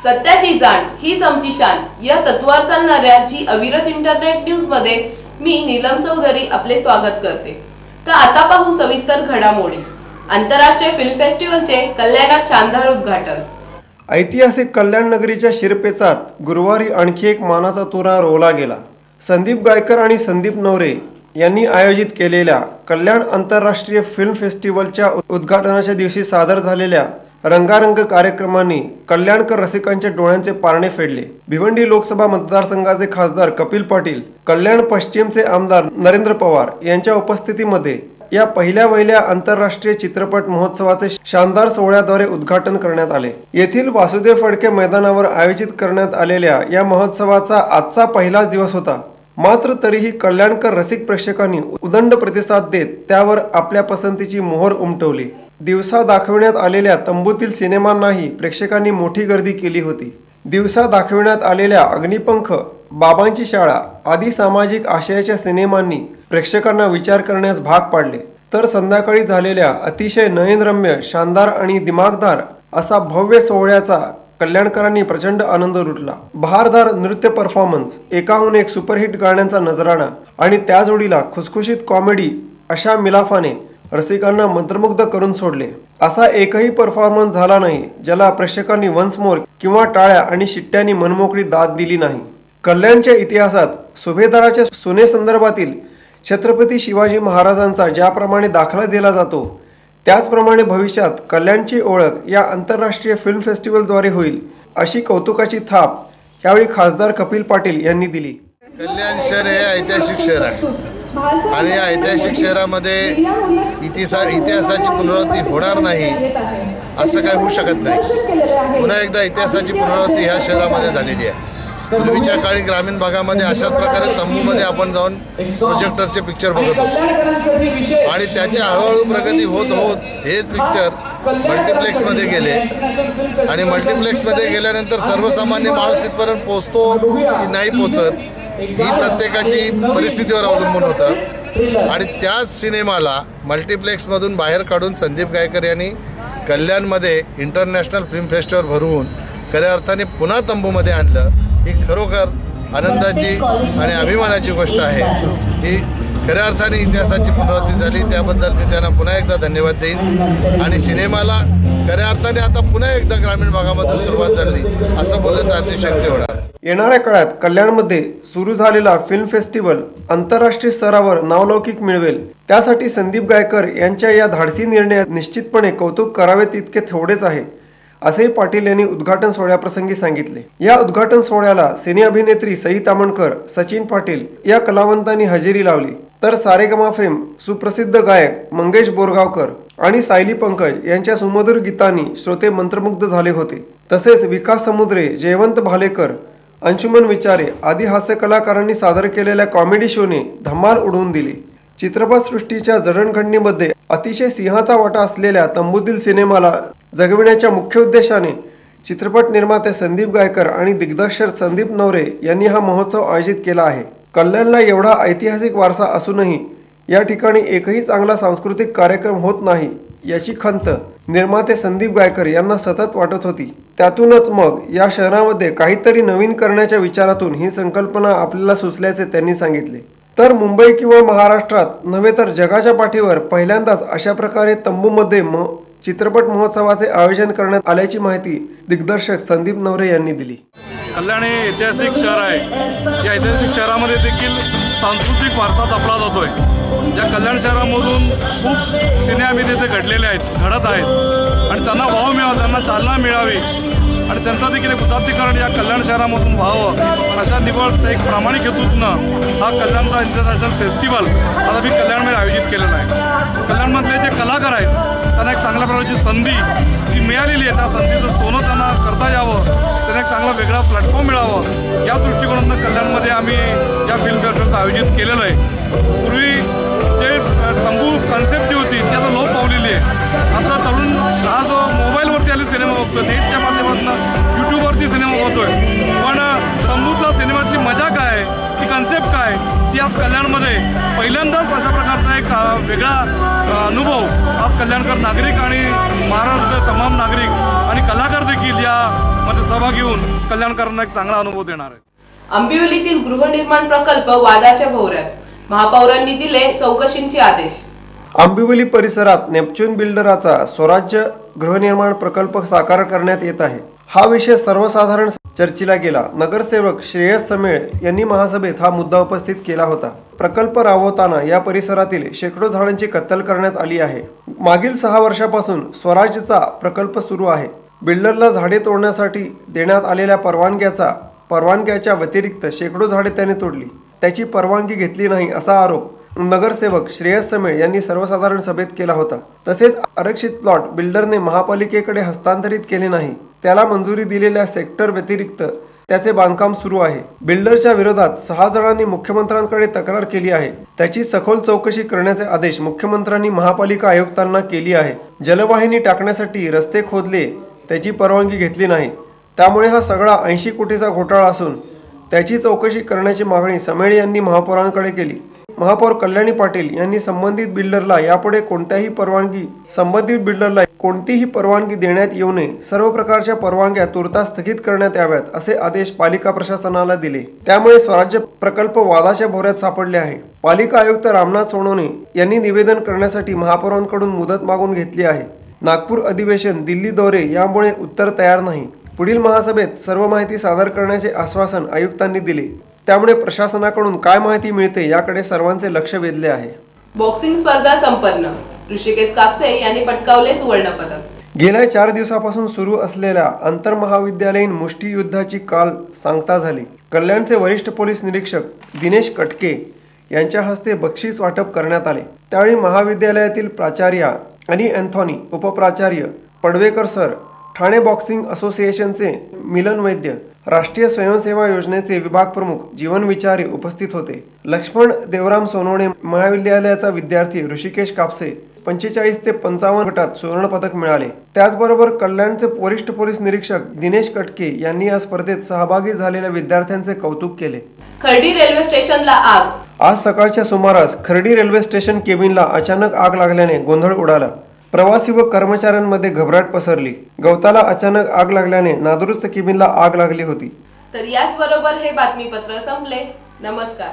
सत्याची जाण हीच आमची शान या तत्वावर चालणाऱ्या जी अविरत इंटरनेट न्यूज मध्ये मी नीलम चौधरी आपले स्वागत करते। तर आता पाहू सविस्तर घडामोडी। आंतरराष्ट्रीय फिल्म फेस्टिवलचे कल्याणात शानदार उद्घाटन। ऐतिहासिक कल्याण नगरीच्या शिरपेचात गुरुवारी आणखी एक मानाचा तुरा रोवला गेला। संदीप गायकर आणि संदीप नवरे यांनी आयोजित केलेल्या कल्याण आंतरराष्ट्रीय फिल्म फेस्टिवलच्या उद्घाटनाच्या दिवशी सादर झालेल्या रंगारंग कार्यक्रमांनी कल्याणकर रसिकांच्या डोळ्यांचे पारणे फेडले। भिवंडी लोकसभा मतदारसंघाचे खासदार कपिल पाटील, कल्याण पश्चिमचे आमदार नरेंद्र पवार यांच्या उपस्थितीमध्ये या पहिल्या वहिल्या आंतरराष्ट्रीय चित्रपट महोत्सवाचे शानदार सोहळ्याद्वारे उद्घाटन करण्यात आले। येथील वासुदेव फडके मैदानावर आयोजित करण्यात आलेल्या या महोत्सवाचा आजचा पहिलाच दिवस होता। मात्र तरीही कल्याणकर रसिक प्रेक्षकांनी उदंड प्रतिसाद देत त्यावर आपल्या पसंतीची मोहर उमटवली। दिवसा दाखविण्यात आलेल्या तंबूतील सिनेमांनाही प्रेक्षकांनी मोठी गर्दी केली होती। दिवसा दाखविण्यात आलेल्या अग्निपंख, बाबांची शाळा आदी सामाजिक आशयाच्या सिनेमांनी प्रेक्षकांना विचार करण्यास भाग पाडले, तर संध्याकाळी झालेल्या अतिशय नयनरम्य, शानदार आणि दिमागदार असा भव्य सोहळ्याचा कल्याणकरांनी प्रचंड आनंद लुटला। बहारदार नृत्य परफॉर्मन्स, एकाहून एक सुपरहिट गाण्यांचा नजराणा आणि त्या जोडीला खुसखुशीत कॉमेडी अशा मिलाफाने रसिकांना मंत्रमुग्ध करून सोडले। असा एकही परफॉर्मन्स झाला नाही ज्याला प्रेक्षकांनी वन्स मोर किंवा टाळ्या आणि शिट्ट्यांनी मनमोकळी दाद दिली नाही। कल्याणच्या इतिहासात सुभेदाराच्या सुने संदर्भातील छत्रपती शिवाजी महाराजांचा ज्याप्रमाणे दाखला दिला जातो, त्याचप्रमाणे भविष्यात कल्याणची ओळख या आंतरराष्ट्रीय फिल्म फेस्टिवलद्वारे होईल अशी कौतुकाची थाप यावेळी खासदार कपिल पाटील यांनी दिली। कल्याण शहर हे ऐतिहासिक शहर आहे आणि या ऐतिहासिक शहरामध्ये इतिहासाची पुनरावृत्ती होणार नाही असं काही होऊ शकत नाही। पुन्हा एकदा इतिहासाची पुनरावृत्ती ह्या शहरामध्ये झालेली आहे। पूर्वीच्या काळी ग्रामीण भागामध्ये अशाच प्रकारे तंबूमध्ये आपण जाऊन प्रोजेक्टरचे पिक्चर बघत होतो आणि त्याची हळूहळू प्रगती होत होत हेच पिक्चर मल्टिप्लेक्समध्ये गेले आणि मल्टिप्लेक्समध्ये गेल्यानंतर सर्वसामान्य माणूस तिथपर्यंत पोचतो की नाही पोचत ही प्रत्येकाची परिस्थितीवर अवलंबून होतं आणि त्याच सिनेमाला मल्टिप्लेक्समधून बाहेर काढून संदीप गायकर यांनी कल्याणमध्ये इंटरनॅशनल फिल्म फेस्टिवल भरवून खऱ्या अर्थाने पुन्हा तंबूमध्ये आणलं। ही खरोखर आनंदाची आणि अभिमानाची गोष्ट आहे। ही खऱ्या अर्थाने इतिहासाची पुनरावृत्ती झाली, त्याबद्दल मी त्यांना पुन्हा एकदा धन्यवाद देईन आणि सिनेमाला खऱ्या अर्थाने आता पुन्हा एकदा ग्रामीण भागामधून सुरुवात झाली असं बोललं तर अतिशयोक्ती होणार। येणाऱ्या काळात कल्याणमध्ये सुरू झालेला फिल्म फेस्टिवल आंतरराष्ट्रीय स्तरावर नावलौकिक मिळवेल, त्यासाठी संदीप गायकर यांच्या या धाडसी निर्णयात निश्चितपणे कौतुक करावे तितके थोडेच आहे असे पाटील यांनी उद्घाटन सोहळ्याप्रसंगी सांगितले। या उद्घाटन सोहळ्याला सिने अभिनेत्री सई तामणकर, सचिन पाटील या कलावंतांनी हजेरी लावली, तर सारेगमा फेम सुप्रसिद्ध गायक मंगेश बोरगावकर आणि सायली पंकज यांच्या सुमधुर गीतांनी श्रोते मंत्रमुग्ध झाले होते। तसेच विकास समुद्रे, जयवंत भालेकर, अंशुमन विचारे आदी हास्य कलाकारांनी सादर केलेल्या कॉमेडी शोने धमाल उडवून दिली। चित्रपटसृष्टीच्या जडणघडणीमध्ये अतिशय सिंहाचा वाटा असलेल्या तंबूतील सिनेमाला जगविण्याच्या मुख्य उद्देशाने चित्रपट निर्माते संदीप गायकर आणि दिग्दर्शक संदीप नवरे यांनी हा महोत्सव आयोजित केला आहे। कल्याणला एवढा ऐतिहासिक वारसा असूनही या ठिकाणी एकही चांगला सांस्कृतिक कार्यक्रम होत नाही याची खंत निर्माते संदीप गायकर यांना सतत वाटत होती। त्यातूनच मग या शहरामध्ये काहीतरी नवीन करण्याच्या विचारातून ही संकल्पना आपल्याला सुचल्याचे त्यांनी सांगितले। तर मुंबई किंवा महाराष्ट्रात नव्हे तर जगाच्या पाठीवर पहिल्यांदाच अशा प्रकारे तंबूमध्ये चित्रपट महोत्सवाचे आयोजन करण्यात आल्याची माहिती दिग्दर्शक संदीप नवरे यांनी दिली। कल्याण हे ऐतिहासिक शहर आहे। या ऐतिहासिक शहरामध्ये देखील सांस्कृतिक वारसा जपला जातोय। या कल्याण शहरामधून खूप सिने अभिनेते घडत आहेत आणि त्यांना वाव मिळावा, त्यांना चालना मिळावी आणि त्यांचं देखील एक उदात्तीकरण या कल्याण शहरामधून व्हावं अशा निवड एक प्रामाणिक हेतूतनं हा कल्याणचा इंटरनॅशनल फेस्टिवल आता मी कल्याणमध्ये आयोजित केलेला आहे। कल्याणमधले जे कलाकार आहेत त्यांना एक चांगल्या प्रकारची संधी जी मिळालेली आहे, त्या संधीचं सोनं त्यांना करता यावं, त्यांना एक चांगला वेगळा प्लॅटफॉर्म मिळावं या दृष्टिकोनातून कल्याणमध्ये आम्ही या फिल्म फेस्टिवल आयोजित केलेलं आहे। पूर्वी जे तंबू कन्सेप्ट जी होती ती आता लोप पावलेली आहे। आता तरुण हा जो मोबाईलवरती आले सिनेमा बघतो, नेटच्या माध्यमातून यूट्यूबवरती सिनेमा बघतोय, पण तंबूतला सिनेमातली मजा काय, ती कन्सेप्ट काय, ती आज कल्याणमध्ये पहिल्यांदाच अशा प्रकारचा एक वेगळा अनुभव आज कल्याणकर नागरिक आणि महाराष्ट्राचे तमाम नागरिक आणि कलाकार देखील यामध्ये सहभागी होऊन कल्याणकरांना एक चांगला अनुभव देणार आहे. आंबिवलीतील गृहनिर्माण प्रकल्प वादाच्या भोवऱ्यात, महापौरांनी दिले चौकशींचे आदेश. आंबिवली परिसरात नेपच्यून बिल्डराचा स्वराज्य गृहनिर्माण प्रकल्प साकार करण्यात येत आहे. हा विषय सर्वसाधारण चर्चेला गेला. नगरसेवक श्रेयस समेळ यांनी महासभेत हा मुद्दा उपस्थित केला होता. प्रकल्प राबवताना या परिसरातील शेकडो झाडांची कत्तल करण्यात आली आहे. मागील 6 वर्षापासून स्वराज्यचा प्रकल्प सुरू आहे. बिल्डरला झाडे तोडण्यासाठी देण्यात आलेल्या परवानग्याच्या व्यतिरिक्त शेकडो झाडे त्याने तोडली. त्याची परवानगी घेतली नाही असा आरोप नगरसेवक श्रेयस समेळ यांनी सर्वसाधारण सभेत केला होता. तसेच आरक्षित प्लॉट बिल्डरने महापालिकेकडे हस्तांतरित केले नाही. त्याला मंजुरी दिलेल्या सेक्टर व्यतिरिक्त त्याचे बांधकाम सुरू आहे. बिल्डरच्या विरोधात 6 जणांनी मुख्यमंत्र्यांकडे तक्रार केली आहे. त्याची सखोल चौकशी करण्याचे आदेश मुख्यमंत्र्यांनी महापालिका आयुक्तांना केली आहे. जलवाहिनी टाकण्यासाठी रस्ते खोदले, त्याची परवानगी घेतली नाही. त्यामुळे हा सगळा 80 कोटीचा घोटाळा असून त्याची चौकशी करण्याची मागणी समेळ यांनी महापौरांकडे केली. महापौर कल्याणी पाटील यांनी संबंधित बिल्डरला यापुढे कोणतीही परवानगी देण्यात येऊ नये, सर्व प्रकारच्या परवानग्या तुर्तास स्थगित करण्यात याव्यात असे आदेश पालिका प्रशासनाला दिले. त्यामुळे स्वराज्य प्रकल्प वादाच्या भोवऱ्यात सापडले आहे. पालिका आयुक्त रामनाथ सोनवणे यांनी निवेदन करण्यासाठी महापौरांकडून मुदत मागून घेतली आहे. नागपूर अधिवेशन, दिल्ली दौरे यामुळे उत्तर तयार नाही. पुढील महासभेत सर्व माहिती सादर करण्याचे आश्वासन आयुक्तांनी दिले. त्यामुळे प्रशासनाकडून काय माहिती मिळते याकडे सर्वांचे लक्ष वेधले आहे. बॉक्सिंग स्पर्धा संपन्न, ऋषिकेश कापसे यांनी पटकावले सुवर्ण पदक. गेल्या 4 दिवसापासून सुरू असलेल्या आंतरमहाविद्यालयीन मुष्टियुद्धाची काल सांगता झाली. कल्याणचे वरिष्ठ पोलीस निरीक्षक दिनेश कटके यांच्या हस्ते बक्षीस वाटप करण्यात आले. त्यावेळी महाविद्यालयातील प्राचार्य आणि अँथॉनी, उपप्राचार्य पडवेकर सर, ठाणे बॉक्सिंग असोसिएशनचे मिलन वैद्य, राष्ट्रीय स्वयंसेवा योजनेचे विभाग प्रमुख जीवन विचारे उपस्थित होते. लक्ष्मण देवराम सोनवणे महाविद्यालयाचा विद्यार्थी ऋषिकेश कापसे 45 ते 55 गटात सुवर्ण पदक मिळाले. त्याचबरोबर कल्याणचे वरिष्ठ पोलीस निरीक्षक दिनेश कटके यांनी या स्पर्धेत सहभागी झालेल्या विद्यार्थ्यांचे कौतुक केले. खर्डी रेल्वे स्टेशनला आग. आज सकाळच्या सुमारास खर्डी रेल्वे स्टेशन केबिनला अचानक आग लागल्याने गोंधळ उडाला. प्रवासी व कर्मचाऱ्यांमध्ये घबराट पसरली. गवताला अचानक आग लागल्याने नादुरुस्त केबिनला आग लागली होती. तर याच बरोबर हे बातमीपत्र संपले. नमस्कार.